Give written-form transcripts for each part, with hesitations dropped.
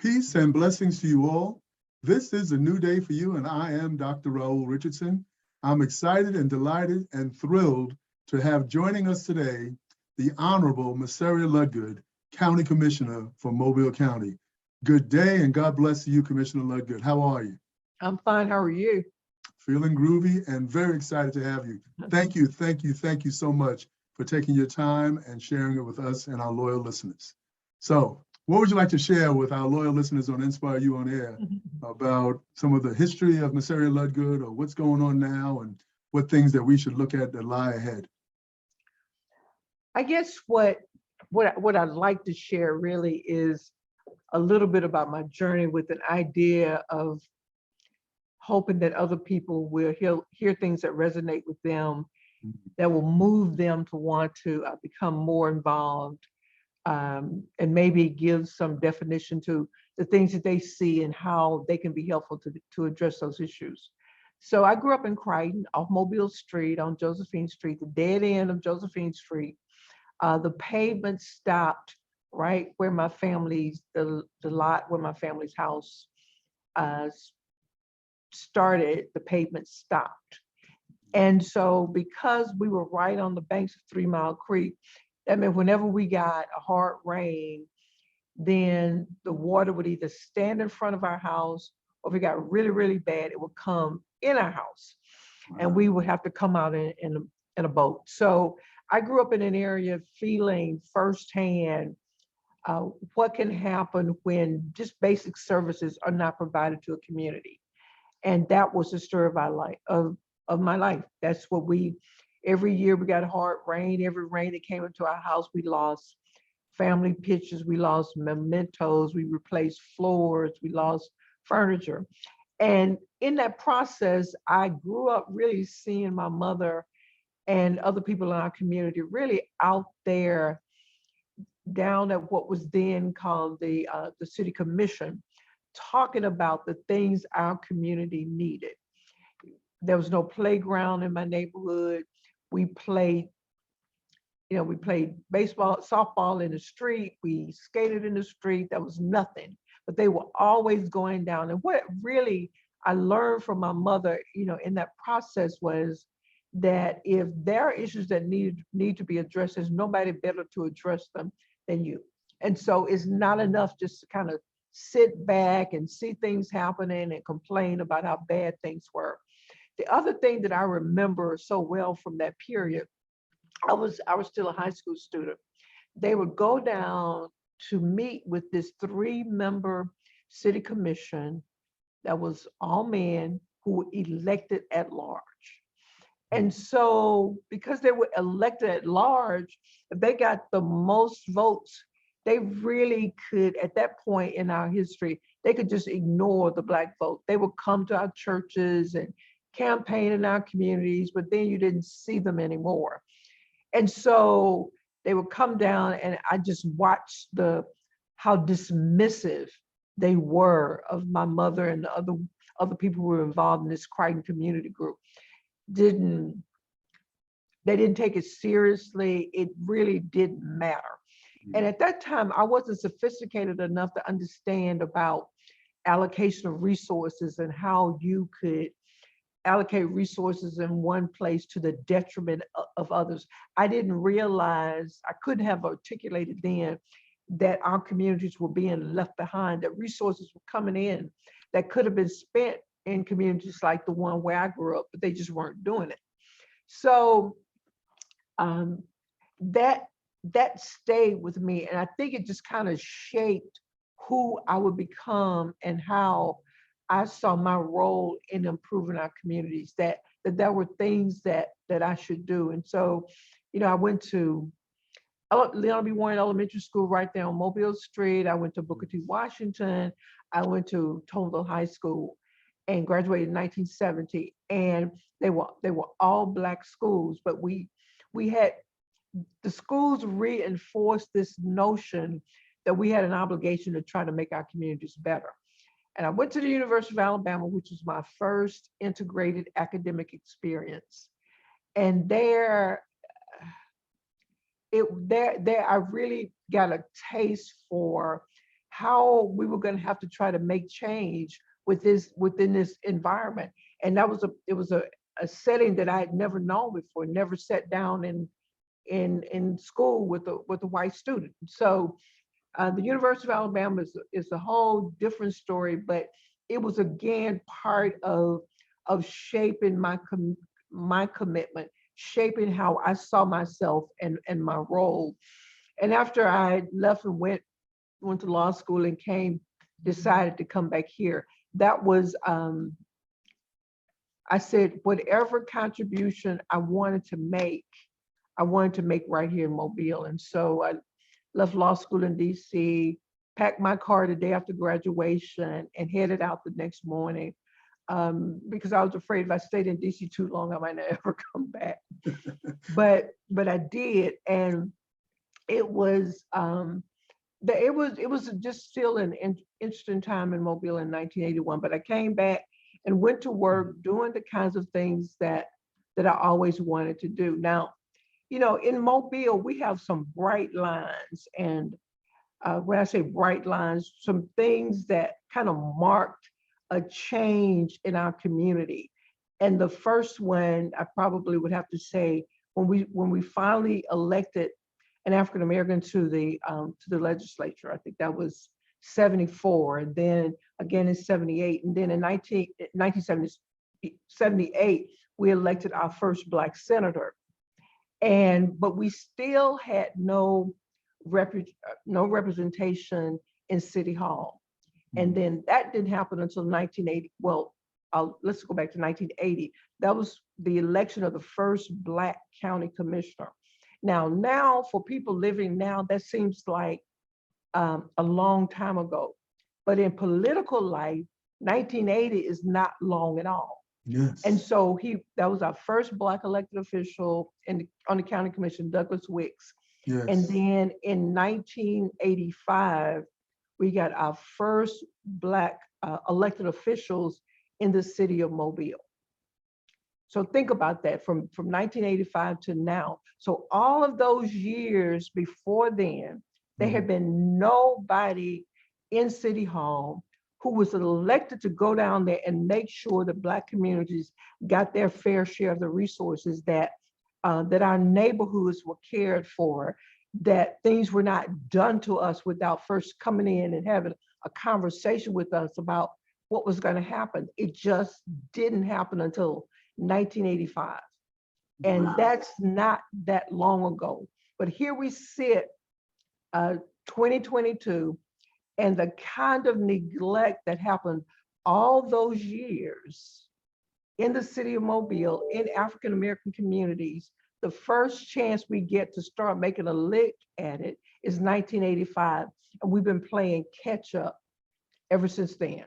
Peace and blessings to you all. This is a new day for you, and I am Dr. Raoul Richardson. I'm excited and delighted and thrilled to have joining us today the Honorable Merceria Ludgood, County Commissioner for Mobile County. Good day and God bless you, Commissioner Ludgood. How are you? I'm fine. How are you? Feeling groovy and very excited to have you. Thank you so much for taking your time and sharing it with us and our loyal listeners. So, what would you like to share with our loyal listeners on Inspire You on Air about some of the history of Merceria Ludgood, or what's going on now and what things that we should look at that lie ahead? I guess what I'd like to share really is a little bit about my journey with an idea of hoping that other people will hear things that resonate with them, that will move them to want to become more involved, and maybe give some definition to the things that they see and how they can be helpful to address those issues. So I grew up in Crichton, off Mobile Street on Josephine Street, the dead end of Josephine Street. The pavement stopped right where my family's, the lot where my family's house started, the pavement stopped. And so because we were right on the banks of 3 Mile Creek, that meant whenever we got a hard rain, then the water would either stand in front of our house, or if it got really, really bad, it would come in our house. And we would have to come out in a boat. So I grew up in an area feeling firsthand what can happen when just basic services are not provided to a community. And that was the story of our life, of my life. That's what every year we got hard rain. Every rain that came into our house, we lost family pictures, we lost mementos, we replaced floors, we lost furniture. And in that process, I grew up really seeing my mother and other people in our community really out there down at what was then called the city commission, talking about the things our community needed. There was no playground in my neighborhood. We played baseball, softball in the street. We skated in the street. There was nothing, but they were always going down. And what really I learned from my mother, in that process was that if there are issues that need to be addressed, there's nobody better to address them than you. And so it's not enough just to kind of sit back and see things happening and complain about how bad things were. The other thing that I remember so well from that period, I was still a high school student. They would go down to meet with this 3-member city commission that was all men who were elected at large. And so because they were elected at large, if they got the most votes, they really could, at that point in our history, they could just ignore the Black vote. They would come to our churches and campaign in our communities, but then you didn't see them anymore. And so they would come down, and I just watched how dismissive they were of my mother and the other people who were involved in this Crichton community group. They didn't take it seriously. It really didn't matter. And at that time, I wasn't sophisticated enough to understand about allocation of resources and how you could allocate resources in one place to the detriment of others. I didn't realize, I couldn't have articulated then that our communities were being left behind, that resources were coming in that could have been spent in communities like the one where I grew up, but they just weren't doing it. So that stayed with me. And I think it just kind of shaped who I would become and how I saw my role in improving our communities, that there were things that I should do. And so, I went to Leona B. Warren Elementary School right there on Mobile Street. I went to Booker T. Washington. I went to Toneville High School and graduated in 1970. And they were all Black schools, but the schools reinforced this notion that we had an obligation to try to make our communities better. And I went to the University of Alabama, which was my first integrated academic experience. And there I really got a taste for how we were going to have to try to make change within this environment. And it was a setting that I had never known before, never sat down in school with a white student. So the University of Alabama is a whole different story, but it was again part of shaping my commitment, shaping how I saw myself and my role. And after I left and went to law school and decided to come back here, that was I said whatever contribution I wanted to make right here in Mobile. And so I left law school in DC, packed my car the day after graduation, and headed out the next morning because I was afraid if I stayed in DC too long, I might not ever come back. But I did, and it was it was just still an interesting time in Mobile in 1981. But I came back and went to work doing the kinds of things that I always wanted to do. Now, you know, in Mobile, we have some bright lines. And when I say bright lines, some things that kind of marked a change in our community. And the first one, I probably would have to say, when we finally elected an African American to the legislature. I think that was 74, and then again in 78, and then in 1978, we elected our first Black senator. But we still had no representation in City Hall. And then that didn't happen until 1980. Well, let's go back to 1980. That was the election of the first Black county commissioner. Now for people living now, that seems like a long time ago. But in political life, 1980 is not long at all. Yes. And so that was our first Black elected official on the county commission, Douglas Wicks. Yes. And then in 1985, we got our first Black elected officials in the city of Mobile. So think about that from 1985 to now. So all of those years before then, there had been nobody in City Hall who was elected to go down there and make sure that Black communities got their fair share of the resources, that our neighborhoods were cared for, that things were not done to us without first coming in and having a conversation with us about what was going to happen. It just didn't happen until 1985. And that's not that long ago. But here we sit, 2022, and the kind of neglect that happened all those years in the city of Mobile, in African American communities, the first chance we get to start making a lick at it is 1985. And we've been playing catch up ever since then.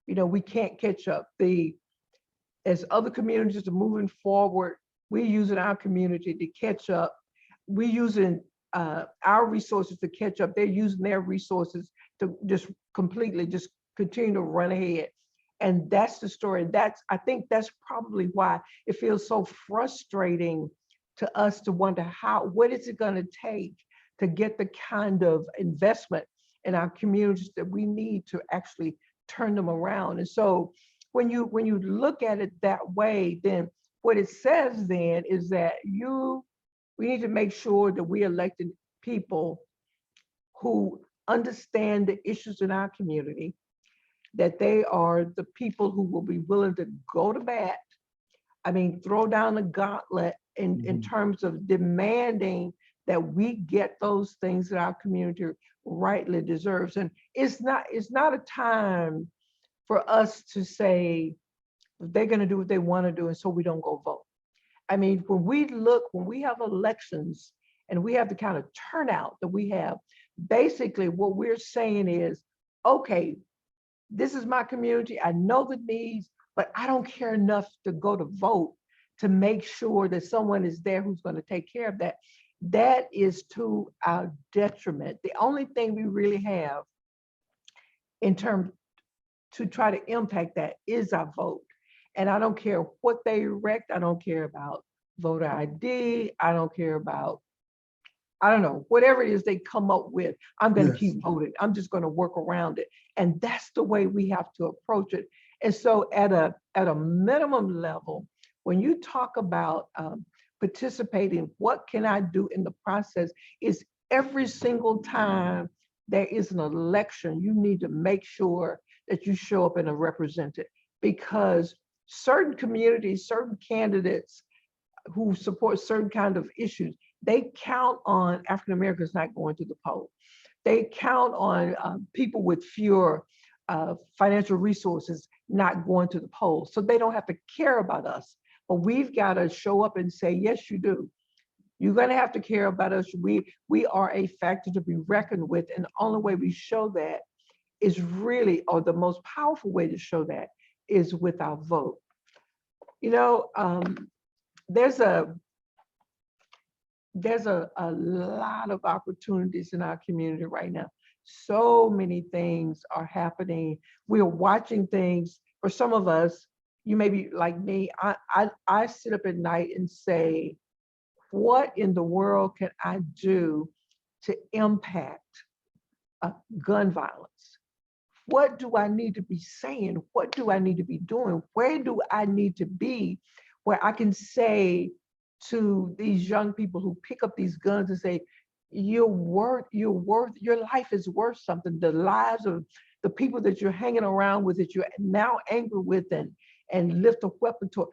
You know, we can't catch up. As other communities are moving forward, we're using our community to catch up. We're using our resources to catch up. They're using their resources to just completely just continue to run ahead. And that's the story. I think that's probably why it feels so frustrating to us to wonder what is it going to take to get the kind of investment in our communities that we need to actually turn them around. And so when you look at it that way, then what it says then is that we need to make sure that we elected people who understand the issues in our community, that they are the people who will be willing to go to bat. I mean, throw down the gauntlet in terms of demanding that we get those things that our community rightly deserves. And it's not a time for us to say they're going to do what they want to do, and so we don't go vote. I mean, when we have elections and we have the kind of turnout that we have, basically what we're saying is, okay, this is my community, I know the needs, but I don't care enough to go to vote to make sure that someone is there who's going to take care of that. That is to our detriment. The only thing we really have in terms to try to impact that is our vote. And I don't care what they erect. I don't care about voter ID. I don't care about I don't know, whatever it is they come up with, I'm going to Yes. keep voting. I'm just going to work around it. And that's the way we have to approach it. And so at a minimum level, when you talk about participating, what can I do in the process, is every single time there is an election, you need to make sure that you show up and are represented, because certain communities, certain candidates who support certain kind of issues, they count on African Americans not going to the poll. They count on people with fewer financial resources not going to the poll. So they don't have to care about us. But we've got to show up and say, yes, you do. You're going to have to care about us. We are a factor to be reckoned with. And the only way we show that is really, or the most powerful way to show that, is with our vote. You know, there's a lot of opportunities in our community right now. So many things are happening. We're watching things. For some of us, you may be like me, I sit up at night and say, what in the world can I do to impact gun violence? What do I need to be saying? What do I need to be doing? Where do I need to be where I can say to these young people who pick up these guns and say, your life is worth something. The lives of the people that you're hanging around with, that you're now angry with and lift a weapon to,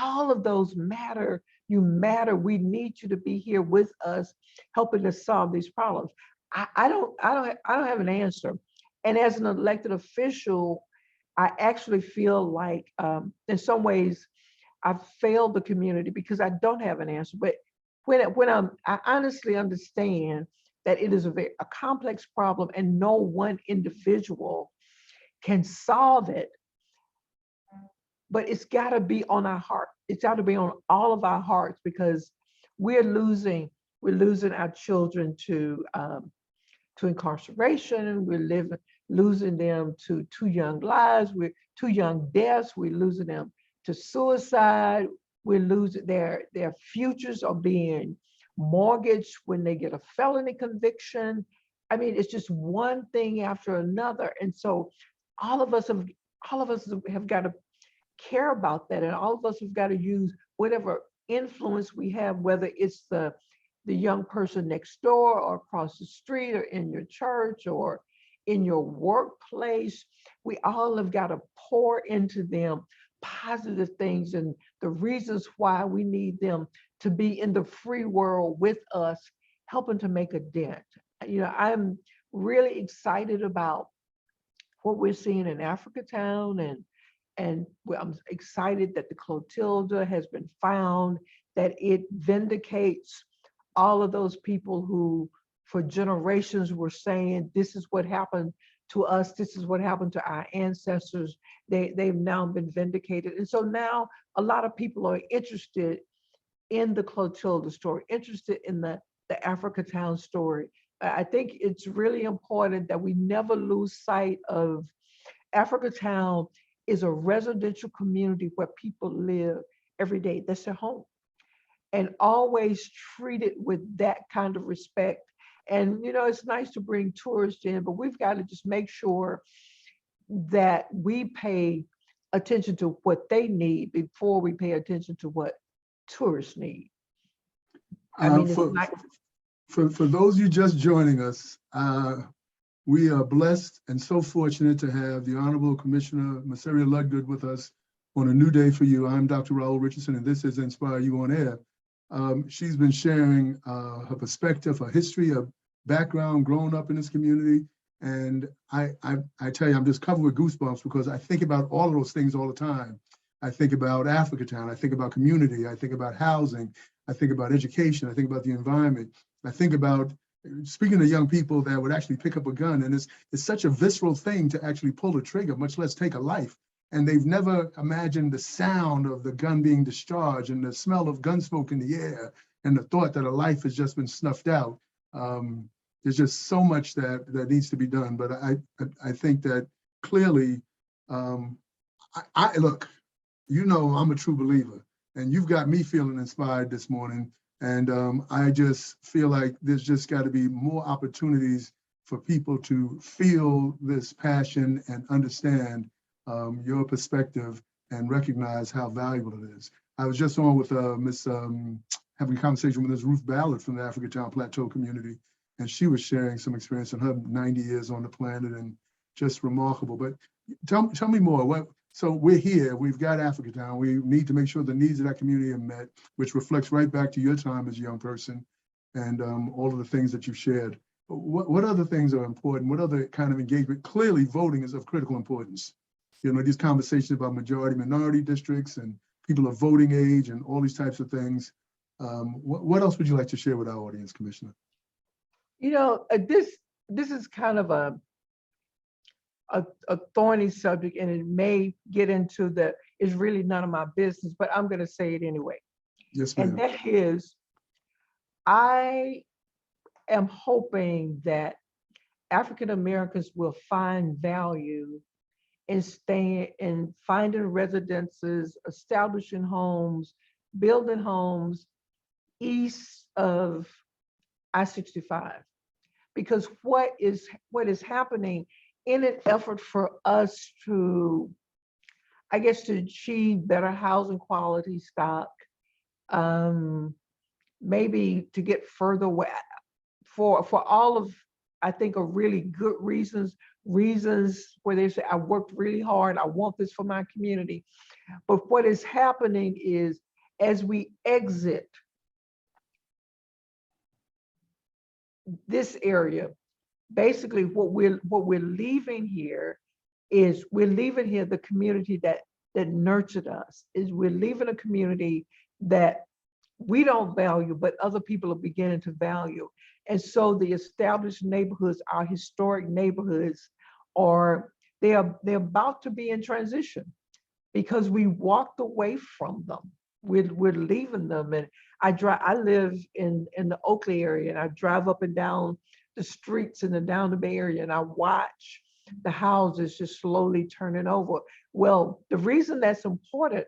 all of those matter. You matter. We need you to be here with us, helping us solve these problems. I don't have an answer. And as an elected official, I actually feel like in some ways I've failed the community because I don't have an answer. But I honestly understand that it is a complex problem and no one individual can solve it. But it's got to be on our heart. It's got to be on all of our hearts, because we're losing our children to incarceration. We're losing them to too young lives. We're too young deaths. We're losing them to suicide. We're losing their futures are being mortgaged when they get a felony conviction. I mean, it's just one thing after another. And so all of us have got to care about that. And all of us have got to use whatever influence we have, whether it's the young person next door or across the street or in your church or in your workplace. We all have got to pour into them positive things and the reasons why we need them to be in the free world with us, helping to make a dent. You know, I'm really excited about what we're seeing in Africatown, and I'm excited that the Clotilda has been found, that it vindicates all of those people who for generations were saying, this is what happened to us, this is what happened to our ancestors. They've now been vindicated. And so now a lot of people are interested in the Clotilda story, interested in the Africatown story. I think it's really important that we never lose sight of Africatown is a residential community where people live every day. That's their home. And always treat it with that kind of respect. And, you know, it's nice to bring tourists in, but we've got to just make sure that we pay attention to what they need before we pay attention to what tourists need. I mean, for those of you just joining us, we are blessed and so fortunate to have the Honorable Commissioner Merceria Ludgood with us on A New Day for You. I'm Dr. Raoul Richardson, and this is Inspire You on Air. She's been sharing her perspective, her history, her background, growing up in this community. And I tell you, I'm just covered with goosebumps because I think about all of those things all the time. I think about Africatown, I think about community, I think about housing, I think about education, I think about the environment, I think about speaking to young people that would actually pick up a gun. And it's such a visceral thing to actually pull the trigger, much less take a life. And they've never imagined the sound of the gun being discharged and the smell of gun smoke in the air and the thought that a life has just been snuffed out. There's just so much that needs to be done. But I think that clearly, look, you know, I'm a true believer, and you've got me feeling inspired this morning. And I just feel like there's just got to be more opportunities for people to feel this passion and understand your perspective and recognize how valuable it is. I was just on with having a conversation with Ms. Ruth Ballard from the Africatown Plateau community, and she was sharing some experience in her 90 years on the planet, and just remarkable. But tell me more. So we're here, we've got Africatown, we need to make sure the needs of that community are met, which reflects right back to your time as a young person and all of the things that you've shared. What other things are important? What other kind of engagement? Clearly voting is of critical importance. You know, these conversations about majority minority districts and people of voting age and all these types of things. What else would you like to share with our audience, Commissioner? You know, this is kind of a thorny subject, and it may get into it's really none of my business, but I'm going to say it anyway. Yes, ma'am. And that is, I am hoping that African Americans will find value in staying, in finding residences, establishing homes, building homes east of I-65. Because what is happening in an effort for us to, I guess, to achieve better housing quality stock, maybe to get further away, for all of, I think, are really good reasons where they say, I worked really hard, I want this for my community. But what is happening is, as we exit this area, basically what we're leaving here is, we're leaving here the community that nurtured us. Is we're leaving a community that we don't value, but other people are beginning to value. And so the established neighborhoods, our historic neighborhoods, they're about to be in transition because we walked away from them. We're leaving them. And I live in the Oakley area, and I drive up and down the streets in the down the Bay Area, and I watch the houses just slowly turning over. Well, the reason that's important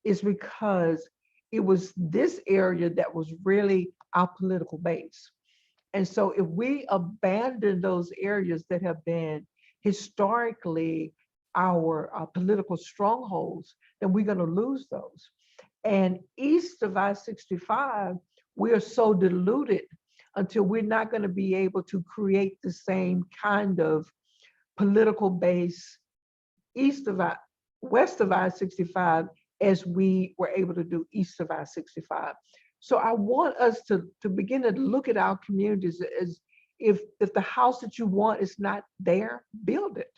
is because it was this area that was really our political base. And so if we abandon those areas that have been historically our political strongholds, then we're going to lose those. And east of I-65, we are so diluted until we're not going to be able to create the same kind of political base west of I-65 as we were able to do east of I-65. So I want us to begin to look at our communities as, if the house that you want is not there, build it.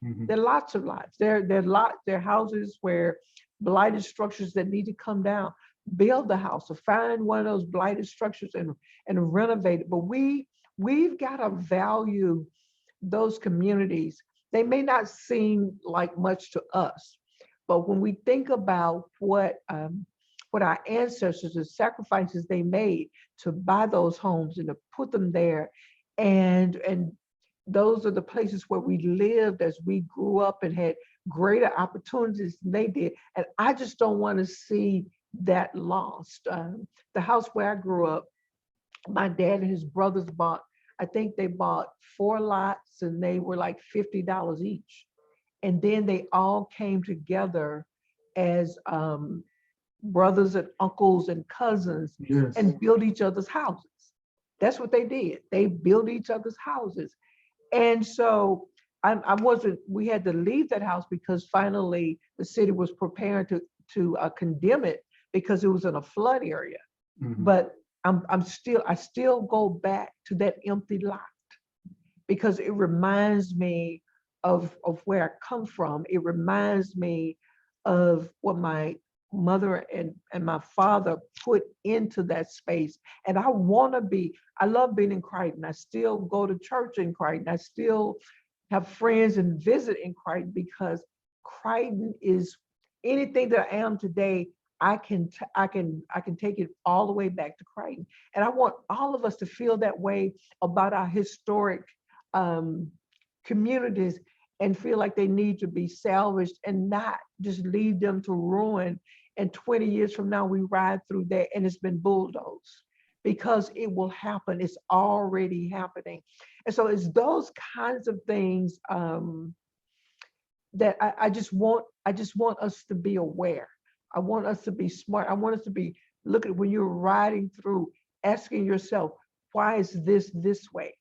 Mm-hmm. There are lots of lots. There are houses where blighted structures that need to come down. Build the house, or find one of those blighted structures and renovate it. But we've got to value those communities. They may not seem like much to us, but when we think about what our ancestors, the sacrifices they made to buy those homes and to put them there, and those are the places where we lived as we grew up and had greater opportunities than they did. And I just don't want to see that lost. The house where I grew up, my dad and his brothers bought, I think they bought 4 lots, and they were like $50 each. And then they all came together as brothers and uncles and cousins, yes, and built each other's houses. That's what they did. They built each other's houses. And so we had to leave that house because finally the city was preparing to condemn it because it was in a flood area. Mm-hmm. But I still go back to that empty lot because it reminds me of where I come from. It reminds me of what my mother and my father put into that space. And I love being in Crichton. I still go to church in Crichton. I still have friends and visit in Crichton because Crichton is anything that I am today. I can take it all the way back to Crichton. And I want all of us to feel that way about our historic communities and feel like they need to be salvaged and not just leave them to ruin. And 20 years from now, we ride through there and it's been bulldozed. because it will happen. It's already happening. And so it's those kinds of things that I just want us to be aware. I want us to be smart. I want us to be looking when you're riding through, asking yourself, why is this way?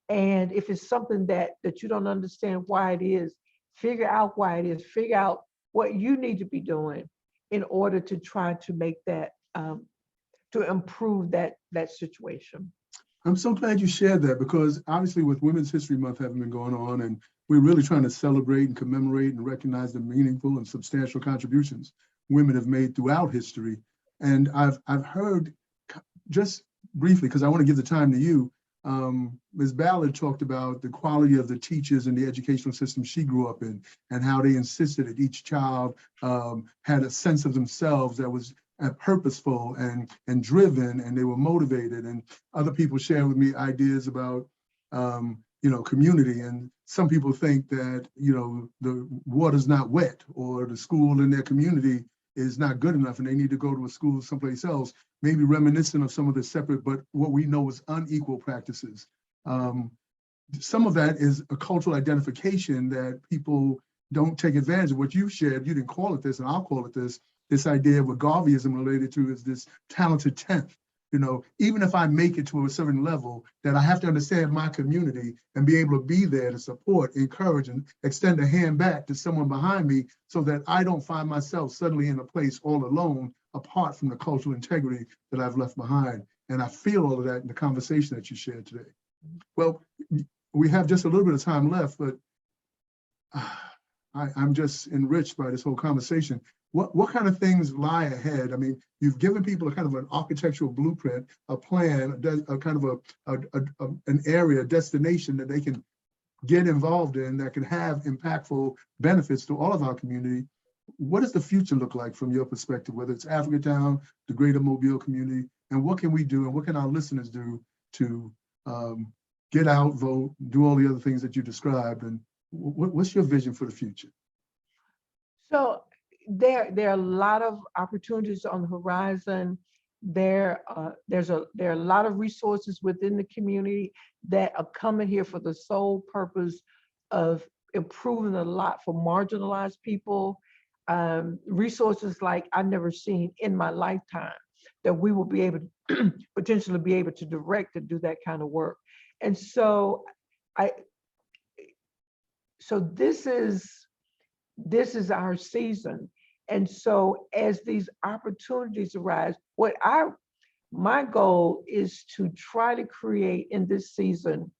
And if it's something that you don't understand why it is, figure out why it is. Figure out what you need to be doing in order to try to make that to improve that situation. I'm so glad you shared that, because obviously with Women's History Month having been going on, and we're really trying to celebrate and commemorate and recognize the meaningful and substantial contributions women have made throughout history. And I've heard, just briefly, because I want to give the time to you, Ms. Ballard talked about the quality of the teachers and the educational system she grew up in, and how they insisted that each child had a sense of themselves that was purposeful and driven, and they were motivated. And other people share with me ideas about community. And some people think that the water's not wet, or the school in their community is not good enough and they need to go to a school someplace else, maybe reminiscent of some of the separate, but what we know is unequal practices. Some of that is a cultural identification that people don't take advantage of. What you shared, you didn't call it this, and I'll call it this idea of what Garveyism related to is this talented 10th. Even if I make it to a certain level, that I have to understand my community and be able to be there to support, encourage, and extend a hand back to someone behind me, so that I don't find myself suddenly in a place all alone, apart from the cultural integrity that I've left behind. And I feel all of that in the conversation that you shared today. Well, we have just a little bit of time left, but I'm just enriched by this whole conversation. What kind of things lie ahead? I mean, you've given people a kind of an architectural blueprint, a plan, a kind of an area, a destination that they can get involved in, that can have impactful benefits to all of our community. What does the future look like from your perspective, whether it's Africatown, the greater Mobile community, and what can we do, and what can our listeners do to get out, vote, do all the other things that you described, and what's your vision for the future? So there are a lot of opportunities on the horizon. There are a lot of resources within the community that are coming here for the sole purpose of improving a lot for marginalized people. Resources like I've never seen in my lifetime, that we will be able to potentially be able to direct and do that kind of work. And so this is our season. And so as these opportunities arise, my goal is to try to create in this season,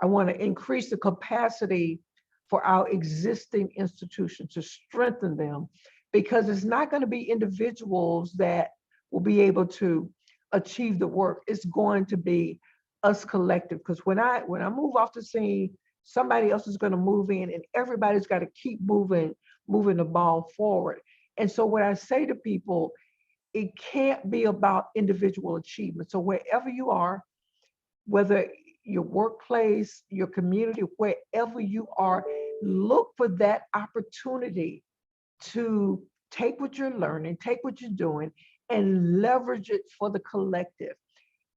I want to increase the capacity for our existing institutions, to strengthen them, because it's not going to be individuals that will be able to achieve the work. It's going to be us collective. Because when I move off the scene, somebody else is going to move in, and everybody's got to keep moving the ball forward. And so what I say to people, it can't be about individual achievement. So wherever you are, whether your workplace, your community, wherever you are, look for that opportunity to take what you're learning, take what you're doing, and leverage it for the collective.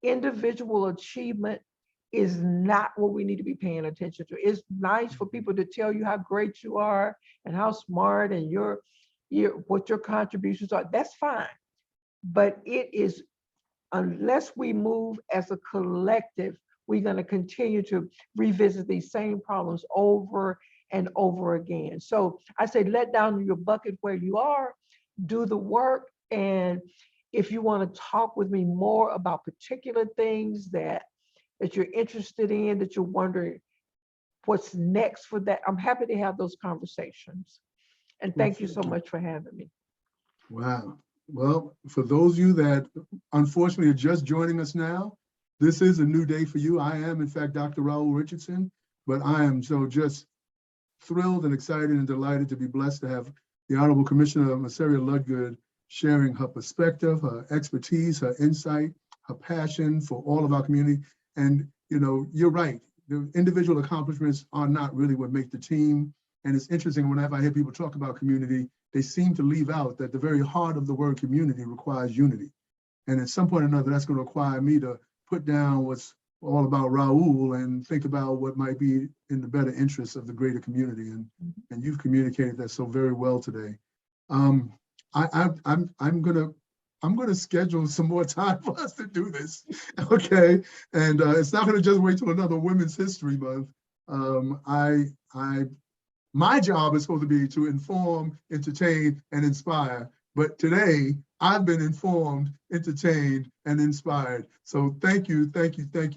Individual achievement is not what we need to be paying attention to. It's nice for people to tell you how great you are and how smart and what your contributions are. That's fine. But it is, unless we move as a collective, we're going to continue to revisit these same problems over and over again. So I say, let down your bucket where you are, do the work. And if you want to talk with me more about particular things that you're interested in, that you're wondering what's next for that, I'm happy to have those conversations. And thank you so much for having me. Wow. Well, for those of you that unfortunately are just joining us now, this is a new day for you. I am, in fact, Dr. Raoul Richardson, but I am so just thrilled and excited and delighted to be blessed to have the Honorable Commissioner Merceria Ludgood sharing her perspective, her expertise, her insight, her passion for all of our community. And, you're right. The individual accomplishments are not really what make the team. And it's interesting, whenever I hear people talk about community, they seem to leave out that the very heart of the word community requires unity. And at some point or another, that's going to require me to put down what's all about Raoul and think about what might be in the better interests of the greater community. And you've communicated that so very well today. I'm gonna schedule some more time for us to do this, okay? And it's not gonna just wait till another Women's History Month. My job is supposed to be to inform, entertain, and inspire. But today, I've been informed, entertained, and inspired. So thank you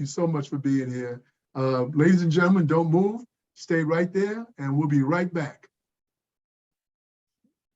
so much for being here. Ladies and gentlemen, don't move. Stay right there, and we'll be right back.